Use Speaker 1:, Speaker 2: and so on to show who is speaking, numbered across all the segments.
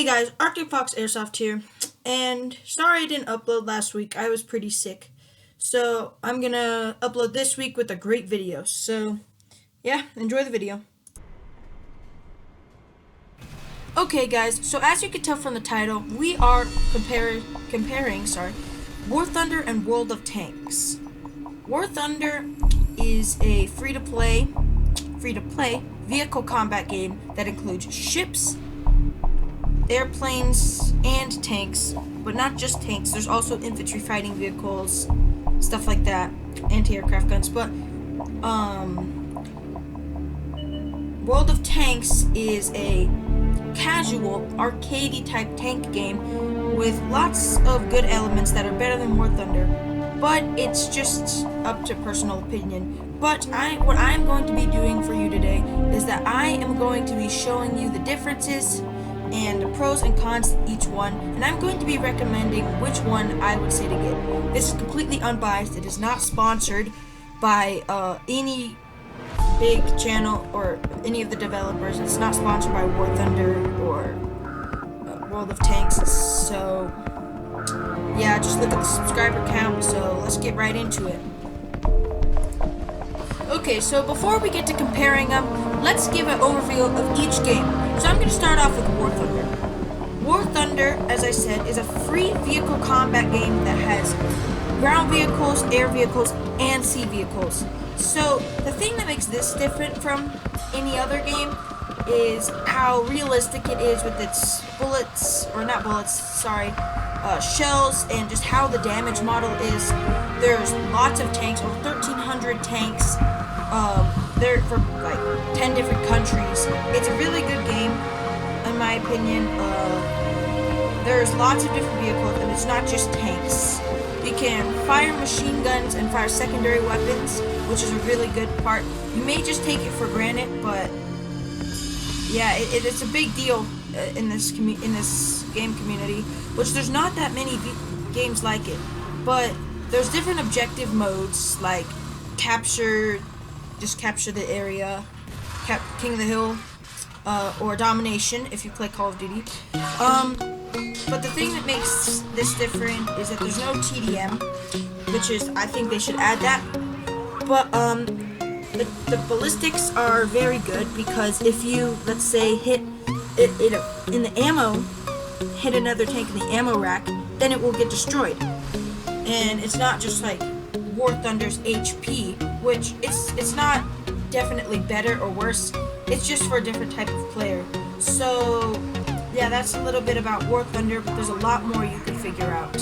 Speaker 1: Hey guys, Arctic Fox Airsoft here, and sorry I didn't upload last week. I was pretty sick. So, I'm gonna upload this week with a great video. So, yeah, enjoy the video. Okay guys, so as you can tell from the title, we are comparing War Thunder and World of Tanks. War Thunder is a free-to-play vehicle combat game that includes ships, airplanes, and tanks, but not just tanks. There's also infantry fighting vehicles, stuff like that, anti-aircraft guns. But World of Tanks is a casual, arcadey type tank game with lots of good elements that are better than War Thunder, but it's just up to personal opinion. But what I'm going to be doing for you today is that I am going to be showing you the differences and the pros and cons to each one, and I'm going to be recommending which one I would say to get. This is completely unbiased. It is not sponsored by any big channel or any of the developers. It's not sponsored by War Thunder or World of Tanks. So yeah, just look at the subscriber count. So let's get right into it. Okay, so before we get to comparing them, let's give an overview of each game. So I'm going to start off with War Thunder. War Thunder, as I said, is a free vehicle combat game that has ground vehicles, air vehicles, and sea vehicles. So the thing that makes this different from any other game is how realistic it is with its shells, and just how the damage model is. There's lots of tanks, over 1,300 tanks. They're from like 10 different countries. It's a really good game, in my opinion. There's lots of different vehicles, and it's not just tanks. You can fire machine guns and fire secondary weapons, which is a really good part. You may just take it for granted, but yeah, it's a big deal in this game community, which there's not that many games like it. But there's different objective modes, like just capture the area, King of the Hill, or domination if you play Call of Duty. But the thing that makes this different is that there's no TDM, which is, I think they should add that. But the ballistics are very good, because if you, let's say, hit it in the ammo, hit another tank in the ammo rack, then it will get destroyed. And it's not just like War Thunder's HP, which it's not definitely better or worse. It's just for a different type of player. So yeah, that's a little bit about War Thunder, but there's a lot more you can figure out.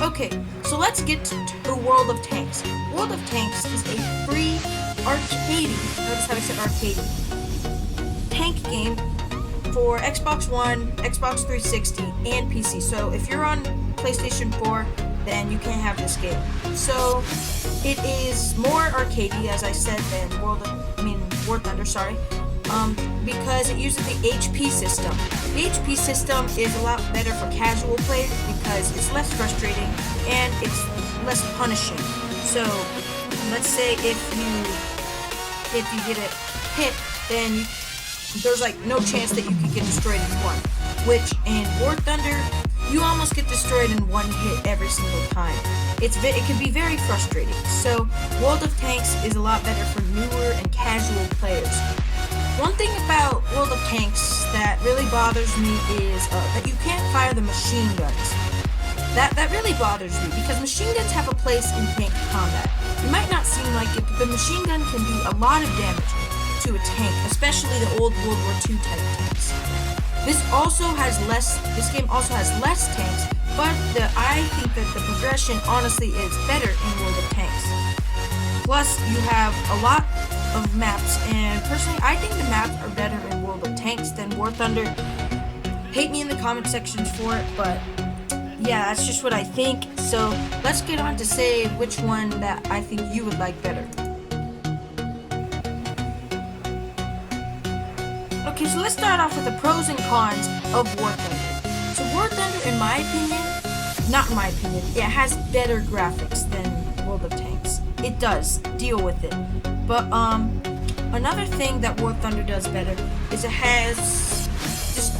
Speaker 1: Okay, so let's get to World of Tanks. World of Tanks is a free arcade, notice how I said arcade, tank game for Xbox One, Xbox 360, and PC. So if you're on PlayStation 4, then you can't have this game. So it is more arcadey, as I said, than War Thunder, because it uses the HP system. The HP system is a lot better for casual players because it's less frustrating and it's less punishing. So let's say if you get a hit, then there's like no chance that you could get destroyed in one. Which in War Thunder, you almost get destroyed in one hit every single time. It can be very frustrating. So World of Tanks is a lot better for newer and casual players. One thing about World of Tanks that really bothers me is that you can't fire the machine guns. That really bothers me, because machine guns have a place in tank combat. It might not seem like it, but the machine gun can do a lot of damage to a tank, especially the old World War II type tanks. This game also has less tanks, but I think that the progression honestly is better in World of Tanks. Plus, you have a lot of maps, and personally, I think the maps are better in World of Tanks than War Thunder. Hate me in the comment sections for it, but yeah, that's just what I think. So let's get on to say which one that I think you would like better. Okay, so let's start off with the pros and cons of War Thunder. So War Thunder, in my opinion, it has better graphics than World of Tanks. It does deal with it, but Another thing that War Thunder does better is it has just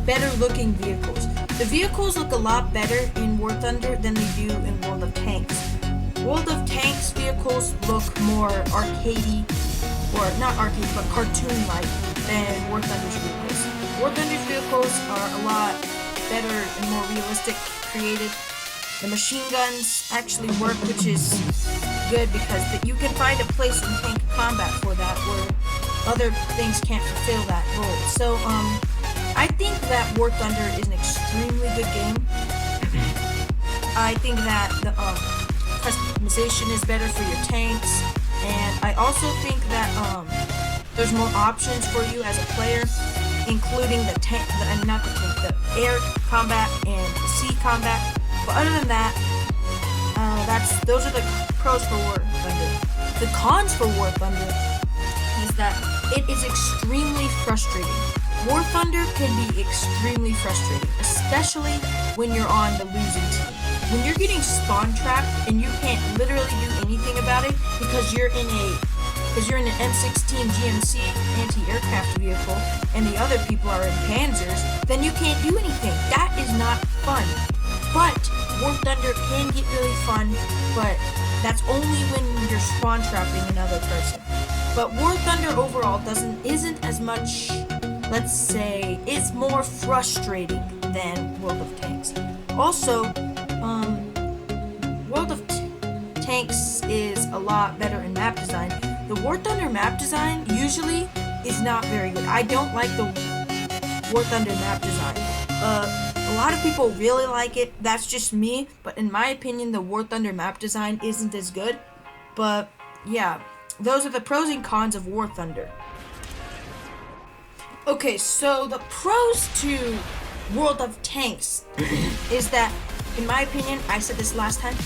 Speaker 1: better looking vehicles. The vehicles look a lot better in War Thunder than they do in World of Tanks. World of Tanks vehicles look more arcadey, or not arcade, but cartoon-like than War Thunder's vehicles. War Thunder's vehicles are a lot better and more realistic, created. The machine guns actually work, which is good because you can find a place in tank combat for that where other things can't fulfill that role. So, I think that War Thunder is an extremely good game. I think that the customization is better for your tanks, and I also think that there's more options for you as a player, including the air combat and the sea combat. But other than that, those are the pros for War Thunder. The cons for War Thunder is that it is extremely frustrating. War Thunder can be extremely frustrating, especially when you're on the losing team. When you're getting spawn trapped and you can't literally do anything about it because you're in an M16 GMC anti-aircraft vehicle and the other people are in Panzers, then you can't do anything. That is not fun. But War Thunder can get really fun, but that's only when you're spawn trapping another person. But War Thunder overall isn't as much, let's say, it's more frustrating than World of Tanks. Also, World of Tanks is a lot better in map design. The War Thunder map design usually is not very good. I don't like the War Thunder map design. A lot of people really like it. That's just me. But in my opinion, the War Thunder map design isn't as good. But yeah, those are the pros and cons of War Thunder. Okay, so the pros to World of Tanks is that, in my opinion, I said this last time,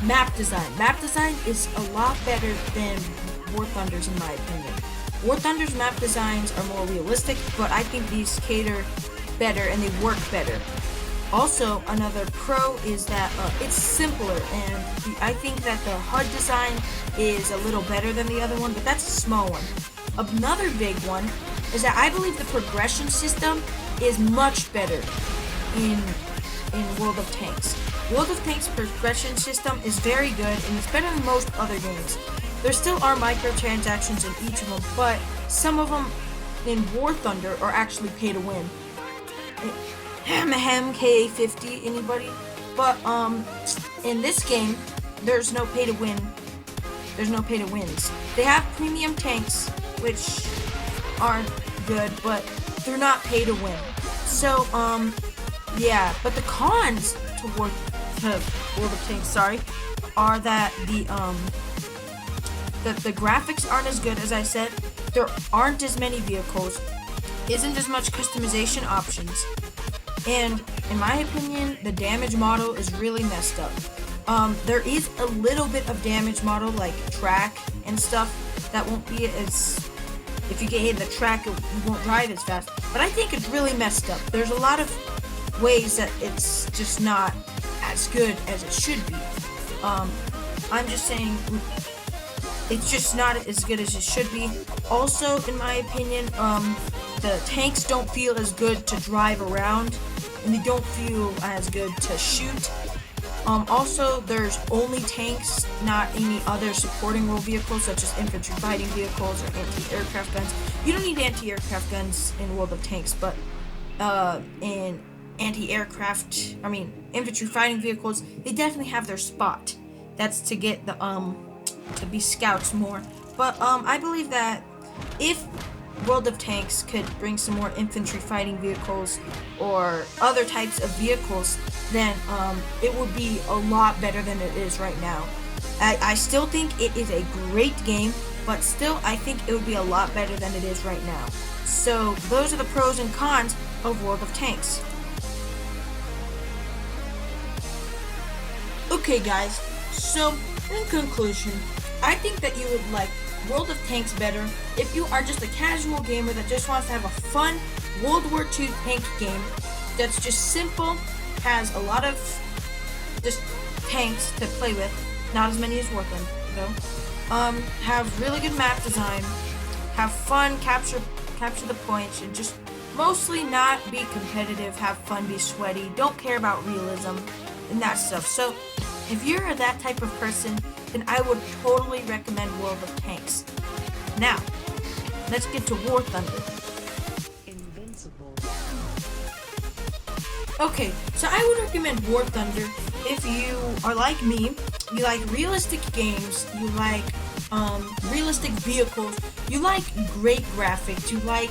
Speaker 1: map design. Map design is a lot better than War Thunder's, in my opinion. War Thunder's map designs are more realistic, but I think these cater better and they work better. Also, another pro is that it's simpler, and I think that the HUD design is a little better than the other one, but that's a small one. Another big one is that I believe the progression system is much better in World of Tanks. World of Tanks' progression system is very good, and it's better than most other games. There still are microtransactions in each of them, but some of them in War Thunder are actually pay to win. KA50, anybody? But in this game, there's no pay to win. There's no pay to wins. They have premium tanks, which aren't good, but they're not pay to win. So yeah. But the cons to World of Tanks, are that the graphics aren't as good as I said. There aren't as many vehicles. Isn't as much customization options. And in my opinion, the damage model is really messed up. There is a little bit of damage model, like track and stuff, that won't be as, if you get hit in the track, you won't drive as fast. But I think it's really messed up. There's a lot of ways that it's just not as good as it should be. I'm just saying, it's just not as good as it should be. Also, in my opinion, the tanks don't feel as good to drive around, and they don't feel as good to shoot. Also, there's only tanks, not any other supporting role vehicles, such as infantry fighting vehicles or anti-aircraft guns. You don't need anti-aircraft guns in World of Tanks, but in infantry fighting vehicles, they definitely have their spot. That's to get the to be scouts more. But I believe that if World of Tanks could bring some more infantry fighting vehicles or other types of vehicles, then it would be a lot better than it is right now. I still think it is a great game, but still I think it would be a lot better than it is right now. So those are the pros and cons of World of Tanks. Okay guys, so in conclusion, I think that you would like World of Tanks better if you are just a casual gamer that just wants to have a fun World War II tank game that's just simple, has a lot of just tanks to play with, not as many as War Thunder though, have really good map design, have fun, capture the points, and just mostly not be competitive, have fun, be sweaty, don't care about realism and that stuff. So if you're that type of person, then I would totally recommend World of Tanks. Now, let's get to War Thunder. Invincible. Okay, so I would recommend War Thunder if you are like me, you like realistic games, you like realistic vehicles, you like great graphics, you like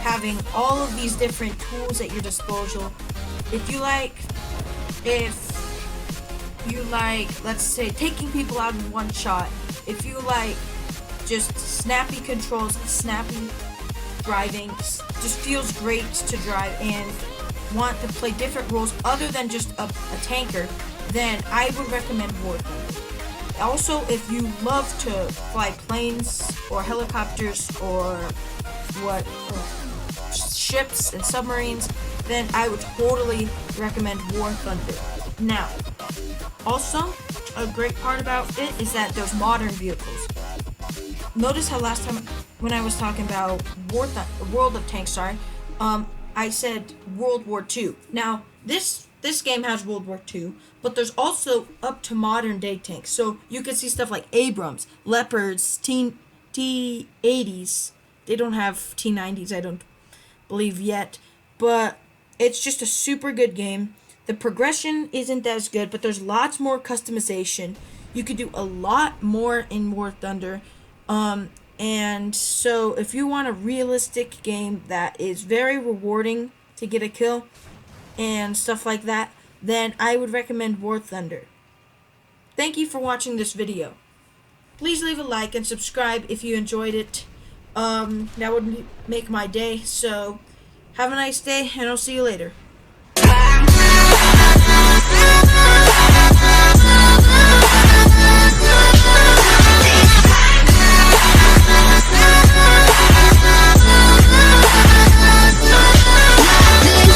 Speaker 1: having all of these different tools at your disposal. If you like, let's say, taking people out in one shot, if you like just snappy controls, snappy driving, just feels great to drive, and want to play different roles other than just a tanker, then I would recommend War Thunder. Also, if you love to fly planes or helicopters or ships and submarines, then I would totally recommend War Thunder. Now, also, a great part about it is that there's modern vehicles. Notice how last time when I was talking about World of Tanks, I said World War II. Now, this game has World War II, but there's also up to modern day tanks. So you can see stuff like Abrams, Leopards, T-80s. They don't have T-90s, I don't believe yet. But it's just a super good game. The progression isn't as good, but there's lots more customization. You could do a lot more in War Thunder. And so if you want a realistic game that is very rewarding to get a kill and stuff like that, then I would recommend War Thunder. Thank you for watching this video. Please leave a like and subscribe if you enjoyed it. That would make my day. So have a nice day, and I'll see you later.